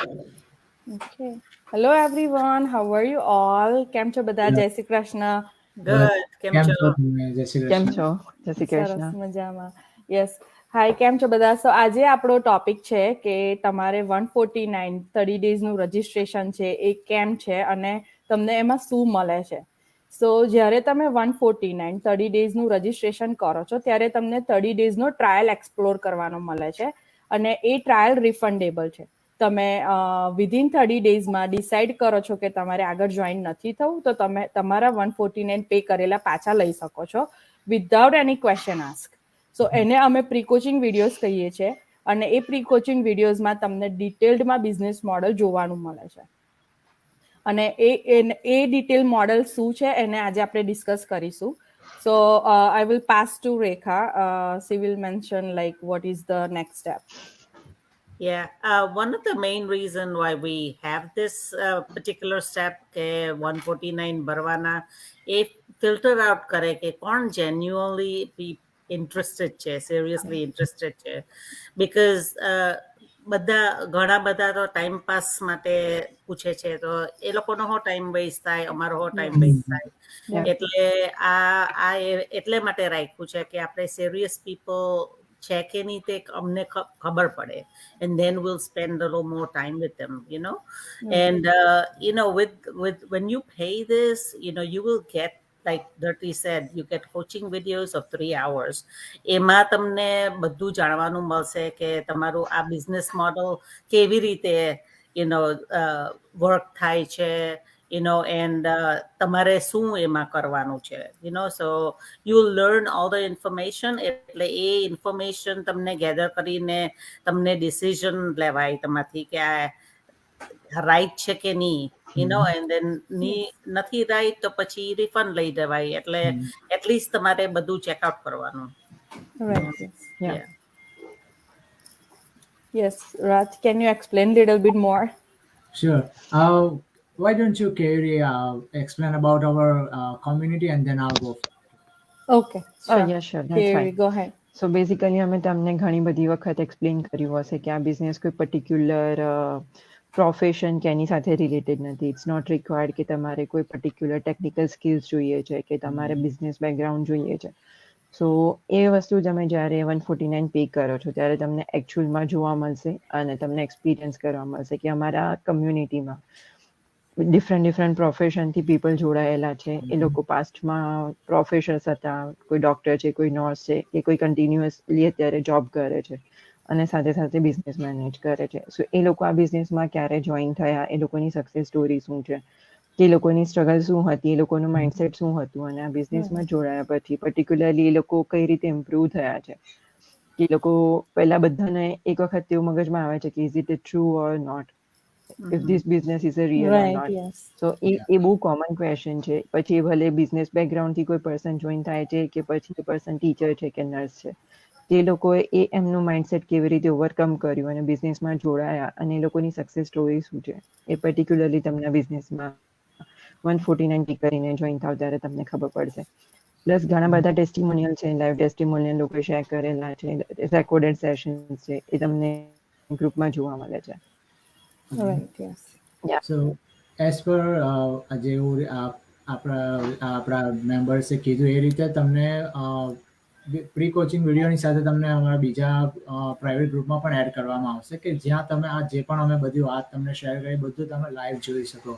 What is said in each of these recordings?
Okay. Hello everyone. How are you all? કેમ છો બધા? જય શ્રી કૃષ્ણ. Good. કેમ છો? તમે? જય શ્રી કેમ કૃષ્ણ. છો? જય શ્રી સરસ કૃષ્ણ. મજામાં. યસ. હાય, કેમ છો બધા? સો આજે આપણો ટોપિક છે કે તમારે 149 30 ડેઝનું રજિસ્ટ્રેશન છે એ કેમ છે અને તમને એમાં શું મળે છે. સો જ્યારે તમે 149 30 ડેઝનું રજિસ્ટ્રેશન કરો છો ત્યારે તમને 30 ડેઝનો ટ્રાયલ એક્સપ્લોર કરવાનો મળે છે અને એ ટ્રાયલ રિફંડેબલ છે. તમે વિધિન 30 ડેઝમાં ડિસાઇડ કરો છો કે તમારે આગળ જોઈન નથી થવું તો તમે તમારા 149 પે કરેલા પાછા લઈ શકો છો વિધાઉટ એની ક્વેશ્ચન આસ્ક. સો એને અમે પ્રી કોચિંગ વિડીયોઝ કહીએ છીએ અને એ પ્રી કોચિંગ વિડીયોઝમાં તમને ડિટેલ્ડમાં બિઝનેસ મોડલ જોવાનું મળે છે અને એ ડિટેલ મોડલ શું છે એને આજે આપણે ડિસ્કસ કરીશું. So I will pass to Rekha. She will mention like what is the next step. Yeah, one of the main reason why we have this particular step કે 149 ભરવાના એ ફિલ્ટર આઉટ કરે કે કોણ genuinely interested છે, seriously interested છે. Because ઘણા બધા તો ટાઈમ પાસ માટે પૂછે છે તો એ લોકોનો હો ટાઈમ વેસ્ટ થાય, અમારો હો ટાઈમ વેસ્ટ થાય. એટલે એટલે માટે રાખ્યું છે કે આપણે સિરિયસ પીપલ છે કે નહીં તે અમને ખબર પડે. And then we'll spend a little more time with them, And with when you pay this, you will get, like Dirty said, you get coaching videos of 3 hours. એમાં તમને બધું જાણવાનું મળશે કે તમારું આ બિઝનેસ મોડલ કેવી રીતે વર્ક થાય છે, and તમારે શું એમાં કરવાનું છે, so you'll learn all the information. એટલે એ ઇન્ફોર્મેશન તમને ગેધર કરીને તમને ડિસિઝન લેવાય તમારથી કે આ રાઈટ છે કે નહીં, and then નથી રાઈટ તો પછી રિફંડ લઈ દેવાય. એટલે એટલીસ્ટ તમારે બધું ચેકઆઉટ કરવાનું. Right. Yeah. Yes, Raj, can you explain a little bit more? Sure. Why don't you, Kairi, explain about our community and then I'll go. Okay. Sure. Yeah, sure. That's Kairi, fine. go ahead. So basically અમે તમને ઘણી બધી વખત explain કર્યું હશે કે આ business કોઈ પર્ટિક્યુલર પ્રોફેશન કે એની સાથે રિલેટેડ નથી. ઇટ્સ નોટ રિક્વાયર્ડ કે તમારે કોઈ પર્ટિક્યુલર ટેકનિકલ સ્કિલ્સ જોઈએ છે કે તમારે બિઝનેસ બેકગ્રાઉન્ડ જોઈએ છે. સો એ વસ્તુ તમે જ્યારે 149 પે કરો છો ત્યારે તમને એકચ્યુઅલમાં જોવા મળશે અને તમને એક્સપિરિયન્સ કરવા મળશે કે અમારા કમ્યુનિટીમાં ડિફરન્ટ પ્રોફેશનથી પીપલ જોડાયેલા છે. એ લોકો પાસ્ટમાં પ્રોફેશનલ્સ હતા, કોઈ ડૉક્ટર છે, કોઈ નર્સ છે, કે કોઈ કન્ટિન્યુઅસલી અત્યારે જોબ કરે છે અને સાથે સાથે બિઝનેસ મેનેજ કરે છે. સો એ લોકો આ બિઝનેસમાં ક્યારે જોઈન થયા, એ લોકોની સક્સેસ સ્ટોરી શું છે, કે એ લોકોની સ્ટ્રગલ શું હતી, એ લોકોનું માઇન્ડસેટ શું હતું, અને આ બિઝનેસમાં જોડાયા પછી પર્ટિક્યુલરલી એ લોકો કઈ રીતે ઇમ્પ્રૂવ થયા છે. કે એ લોકો પહેલા બધાને એક વખત તેવું મગજમાં આવે છે કે is it true or not, if this business is a real or not. Yes. So એ બહુ કોમન ક્વેશ્ચન છે. પછી ભલે બિઝનેસ બેકગ્રાઉન્ડથી કોઈ પર્સન જોઈન થાય છે કે પછી એ પર્સન ટીચર છે કે નર્સ છે, તે લોકોએ એમનું માઇન્ડસેટ કેવી રીતે ઓવરકમ કર્યું અને બિઝનેસમાં જોડાયા અને એ લોકોની સક્સેસ સ્ટોરી શું છે એ પર્ટિક્યુલરલી તમને બિઝનેસમાં 149 કરીને જોઈન થાવ ત્યારે તમને ખબર પડશે. પ્લસ ઘણા બધા ટેસ્ટિમોનિયલ છે, લાઈવ ટેસ્ટિમોનિયલ લોકો શેર કરેલા છે, રેકોર્ડેડ સેશન્સ છે, એ તમને ગ્રુપમાં જોવા મળે છે. Right, yes. Yeah. So as per જેવું આપણા મેમ્બર્સે કીધું એ રીતે તમને પ્રી કોચિંગ વિડીયોની સાથે તમને અમારા બીજા પ્રાઇવેટ ગ્રુપમાં પણ એડ કરવામાં આવશે કે જ્યાં તમે આ જે પણ અમે બધી વાત તમને શેર કરી બધું તમે લાઈવ જોઈ શકો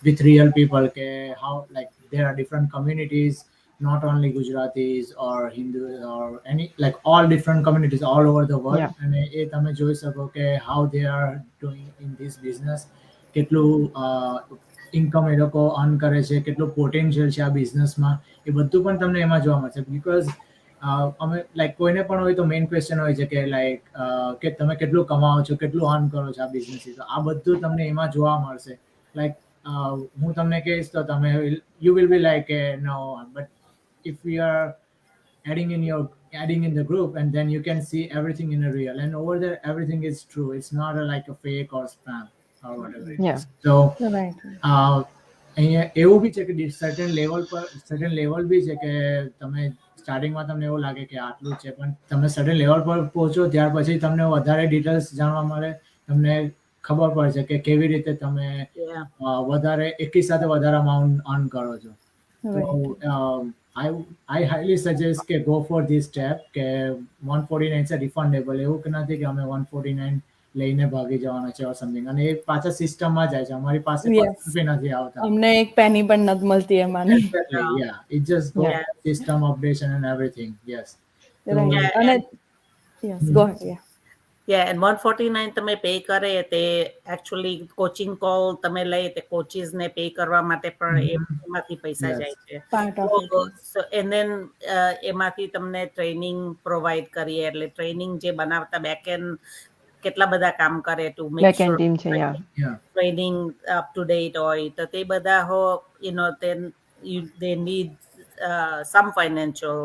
વિથ રિયલ પીપલ કે how like there are different communities, not only Gujaratis or Hindus or any like all different communities all over the world. Yeah. અને એ તમે જોઈ શકો કે how they are doing in this business, કેટલું income એ લોકો earn કરે છે, કેટલું પોટેન્શિયલ છે આ બિઝનેસમાં, એ બધું પણ તમને એમાં જોવા મળશે. બીકોઝ અમે લાઈક કોઈને પણ હોય તો મેઇન ક્વેશ્ચન હોય છે કે લાઈક કે તમે કેટલું કમાવો છો, કેટલું અર્ન કરો છો આ બિઝનેસથી, તો આ બધું તમને એમાં જોવા મળશે. લાઈક હું તમને કહીશ તો તમે you will be like no, but if we are adding in the group and then you can see everything in a real, and over there everything is true. It's not like a fake or spam or whatever it Yeah. is. So Right. અહીંયા એવું બી છે કે certain level બી છે કે તમે સ્ટાર્ટિંગમાં તમને એવું લાગે કે આટલું છે, પણ તમે સર્ટન લેવલ પર પહોંચો ત્યાર પછી તમને વધારે ડિટેલ્સ જાણવા મળે, તમને ખબર પડશે કે કેવી રીતે તમે Yeah. વધારે એકી સાથે વધારે અમાઉન્ટ અર્ન કરો છો. Right. So I highly suggest કે go for this step કે 149 છે રિફંડેબલ, એવું કે નથી કે અમે 149 લઈને ભાગી જવાના છે or something, અને એ પાછા સિસ્ટમમાં જાય છે, અમારી પાસે Yes. પૈસા નથી આવતા. અમને એક પેની પણ નથી મળતી એમાંની. Exactly, No. yeah, it just goes Yeah. system updation and everything. Yes. So, Right. Yeah, અને and- yes, go ahead. Yeah. Yeah, and 149 તમે પે કરે તે એકચ્યુઅલી કોચિંગ કોલ તમે લઈ તે કોચિસ ને પે કરવા માટે પણ એમાંથી પૈસા Yes. જાય છે. Part of it. So, and then એમાંથી તમને ટ્રેનિંગ પ્રોવાઈડ કરીએ, એટલે ટ્રેનિંગ જે બનાવતા બેકએન્ડ કેટલા બધા કામ કરે to make back and team છે, યા yeah, training up to date હોય તો તે બધા હો then they need some financial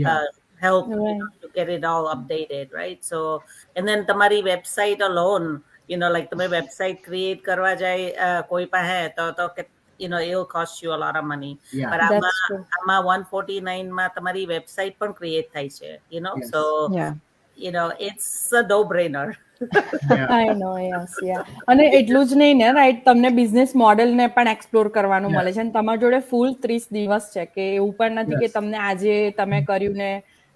Yeah. help Right. to get it all updated, right? So, and then તમારી વેબસાઇટ alone, like તમે વેબસાઇટ ક્રિએટ કરવા જાય કોઈ પાસે તો it will cost you a lot of money. Yeah. But That's true. આમાં 149 માં તમારી વેબસાઇટ પણ ક્રિએટ થાય છે, Yes. so yeah it's a no brainer. yeah, I know, yes, yeah. અને એટલું જ નહીં ને, રાઈટ, તમને બિઝનેસ મોડેલને પણ એક્સપ્લોર કરવાનું Yeah. મળે છે અને તમારી જોડે ફૂલ 30 દિવસ છે, કે એવું પણ નથી કે Yes. તમને આજે તમે કર્યું ને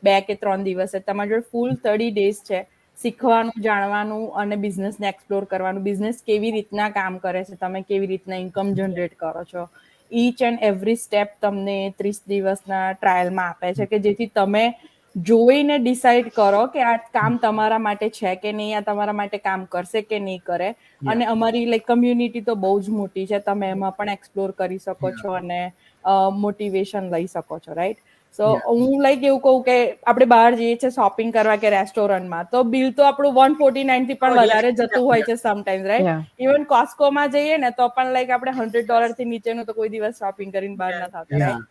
2 કે 3 દિવસ છે, તમારી જોડે ફૂલ 30 ડેઝ છે શીખવાનું, જાણવાનું અને બિઝનેસને એક્સપ્લોર કરવાનું, બિઝનેસ કેવી રીતના કામ કરે છે, તમે કેવી રીતના ઇન્કમ જનરેટ કરો છો, ઈચ એન્ડ એવરી સ્ટેપ તમને 30 દિવસના ટ્રાયલમાં આપે છે, કે જેથી તમે જોઈને ડિસાઈડ કરો કે આ કામ તમારા માટે છે કે નહીં, આ તમારા માટે કામ કરશે કે નહીં કરે. અને અમારી લાઈક કમ્યુનિટી તો બહુ જ મોટી છે, તમે એમાં પણ એક્સપ્લોર કરી શકો છો અને મોટિવેશન લઈ શકો છો, રાઈટ. સો હું લાઈક એવું કહું કે આપણે બહાર જઈએ છીએ શોપિંગ કરવા કે રેસ્ટોરન્ટમાં, તો બિલ તો આપણું 149 થી પણ Oh, yes, વધારે જતું હોય છે સમટાઈમ્સ, રાઈટ. Yeah. ઇવન કોસ્કોમાં જઈએ ને તો પણ લાઈક આપણે $100 થી નીચેનું તો કોઈ દિવસ શોપિંગ કરીને બહાર ના થતા, yeah, રાઈટ.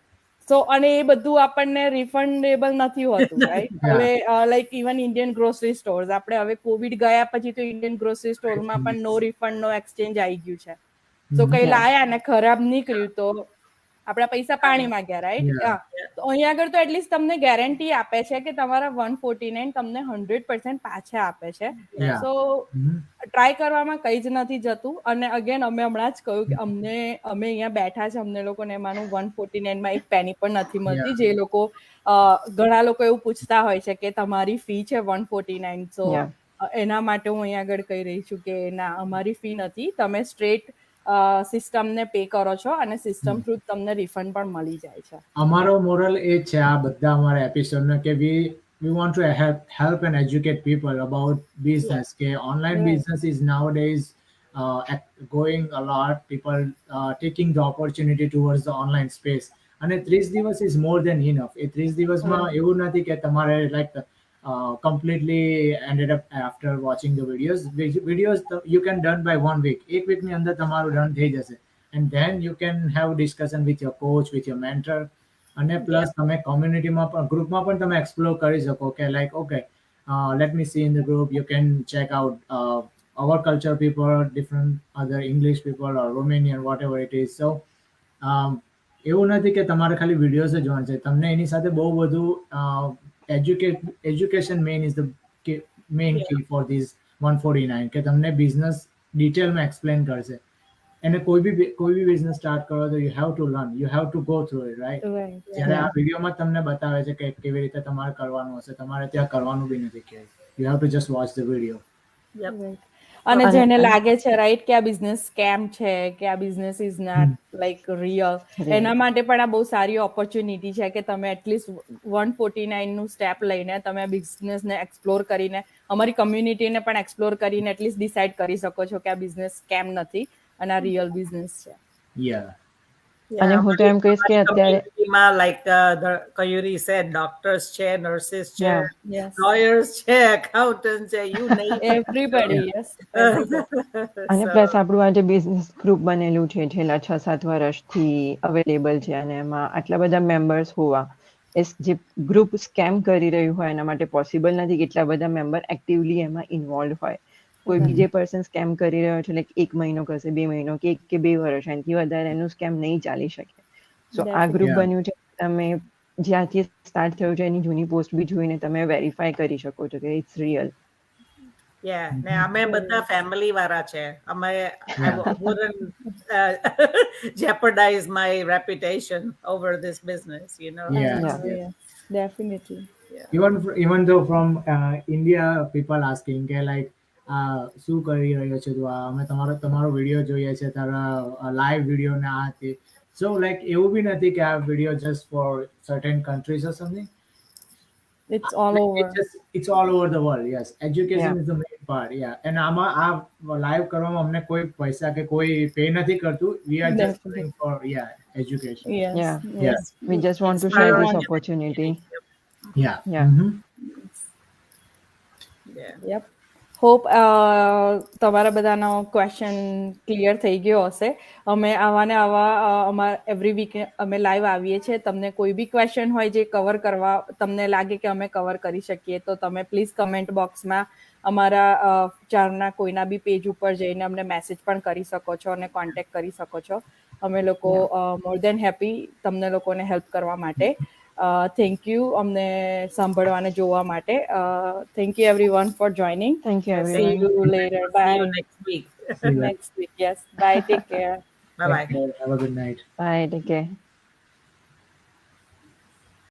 સો અને એ બધું આપણને રિફંડેબલ નથી હોતું, રાઈટ. હવે like even Indian grocery stores, આપણે હવે કોવિડ ગયા પછી તો ઇન્ડિયન ગ્રોસરી સ્ટોરમાં પણ નો રિફંડ નો એક્સચેન્જ આવી ગયું છે. તો કઈ Yeah. લાયા ને ખરાબ નીકળ્યું તો આપણા પૈસા પાણીમાં ગયા, રાઈટ. Yeah. તો અહીંયા આગળ તો એટલીસ્ટ તમને ગેરંટી આપે છે કે તમારા 149 તમને 100% પાછા આપે છે. Yeah. સો ટ્રાય કરવામાં કંઈ જ નથી જતું. અને અગેન અમે હમણાં જ કહ્યું કે અમે અહીંયા બેઠા છે, અમને લોકોને એમાંનું 149 માં એક પેની પણ નથી મળતી. જે લોકો ઘણા લોકો એવું પૂછતા હોય છે કે તમારી ફી છે 149, સો Yeah. એના માટે હું અહીંયા આગળ કહી રહી છું કે ના, અમારી ફી નથી, તમે સ્ટ્રેટ સિસ્ટમને પે કરો છો અને સિસ્ટમ થ્રુ તમને રિફંડ પણ મળી જાય છે. અમારો મોરલ એ જ છે આ બધા અમારા એપિસોડનો કે we want to help and educate people about business, કે online Right. business is nowadays going a lot, people taking the opportunity towards the online space, અને 30 દિવસ is more than enough. એ 30 દિવસમાં એવું નથી કે તમારે like completely ended up after watching the videos you can done by 1 week. એક વીકની અંદર તમારું ડન થઈ જશે, and then you can have discussion with your coach, with your mentor, અને પ્લસ તમે કોમ્યુનિટીમાં પણ ગ્રુપમાં પણ તમે એક્સપ્લોર કરી શકો કે like okay let me see in the group, you can check out our culture people, different other English people or Romanian, whatever it is. So એવું નથી કે તમારે ખાલી વિડીયોઝ જ જોવાનું છે, તમને એની સાથે બહુ બધું education main is the main key for this 149, કે તમને બિઝનેસ ડિટેલમાં એક્સપ્લેન કરશે. અને કોઈ બી બિઝનેસ સ્ટાર્ટ કરો તો you have to learn, you have to go through it, right. જ્યારે આ વિડીયોમાં તમને બતાવે છે કે કેવી રીતે તમારે કરવાનું હશે, તમારે ત્યાં કરવાનું બી નથી, કે you have to just watch the video. Right. અને જેને લાગે છે, રાઈટ, કે આ બિઝનેસ સ્કેમ છે, કે આ business is not like real, એના માટે પણ આ બહુ સારી ઓપોર્ચ્યુનિટી છે કે તમે એટલીસ્ટ 149 નું સ્ટેપ લઈને તમે બિઝનેસને એક્સપ્લોર કરીને, અમારી કમ્યુનિટીને પણ એક્સપ્લોર કરીને એટલીસ્ટ ડિસાઈડ કરી શકો છો કે આ બિઝનેસ સ્કેમ નથી અને આ રિયલ બિઝનેસ છે. Yeah. અને હું તો એમ કહીશ કે અત્યારે like Kayuri said, doctors છે, nurses છે, Yes. lawyers છે, accountants છે, you name it. Everybody, yes. અને પ્લસ આપણું આ જે બિઝનેસ ગ્રુપ બનેલું છે છેલ્લા 6-7 વર્ષથી અવેલેબલ છે, અને એમાં આટલા બધા મેમ્બર્સ હોવા, જે ગ્રુપ સ્કેમ કરી રહ્યું હોય એના માટે પોસિબલ નથી કે એટલા બધા મેમ્બર એક્ટિવલી એમાં ઇન્વોલ્વ હોય. કોઈ બી જે પર્સન સ્કેમ કરી રહ્યો છે, લાઈક 1 મહિનો કરશે, 2 મહિનો કે 1 કે 2 વર્ષ, એનાથી વધારે એનું સ્કેમ નહીં ચાલી શકે. સો આ ગ્રુપ Yeah. બન્યું છે, તમે જ્યાંથી સ્ટાર્ટ થયું છે એની જૂની પોસ્ટ બી જોઈને તમે વેરીફાઈ કરી શકો છો કે ઇટ્સ રિયલ. Yeah, ને અમે બધા ફેમિલી વાળા છે. અમે I Yeah. wouldn't jeopardize my reputation over this business, you know. Yes, Yeah. yes. Definitely. Even though from India people asking કે like શું કરી રહ્યો છે તું અમે તમારો વિડીયો જોઈએ છે તારા લાઈવ વિડીયો ને આ તે so like એવું બી નથી કે આ video just for certain countries or something. It's all Like, over. it's all over the world. Yes, education Yeah. is the main part. Yeah, and આમાં આ લાઈવ કરવામાં અમને કોઈ પૈસા કે કોઈ પે નથી કરતું. We are just Definitely. doing for education. Yes. Yeah. Yes. We just want to Inspire share this on- opportunity. Yeah. Yeah. Mhm. Yeah. Yep. Hope તમારા બધાનો ક્વેશ્ચન ક્લિયર થઈ ગયો હશે. અમે આવા ને આવા અમારા એવરી વીક અમે લાઈવ આવીએ છીએ. તમને કોઈ બી ક્વેશ્ચન હોય જે કવર કરવા તમને લાગે કે અમે કવર કરી શકીએ તો તમે પ્લીઝ કમેન્ટ બોક્સમાં અમારા ચારના કોઈના બી પેજ ઉપર જઈને અમને મેસેજ પણ કરી શકો છો અને કોન્ટેક્ટ કરી શકો છો. અમે લોકો મોર દેન હેપી તમને લોકોને હેલ્પ કરવા માટે. થેન્ક યુ અમને સાંભળવા અને જોવા માટે. Thank you everyone four joining. Thank you, See everyone. you later. See you Bye. next week. See you. Next week. Yes. Bye. Take care. Bye bye. Take care. Have a good night. Bye. Take care.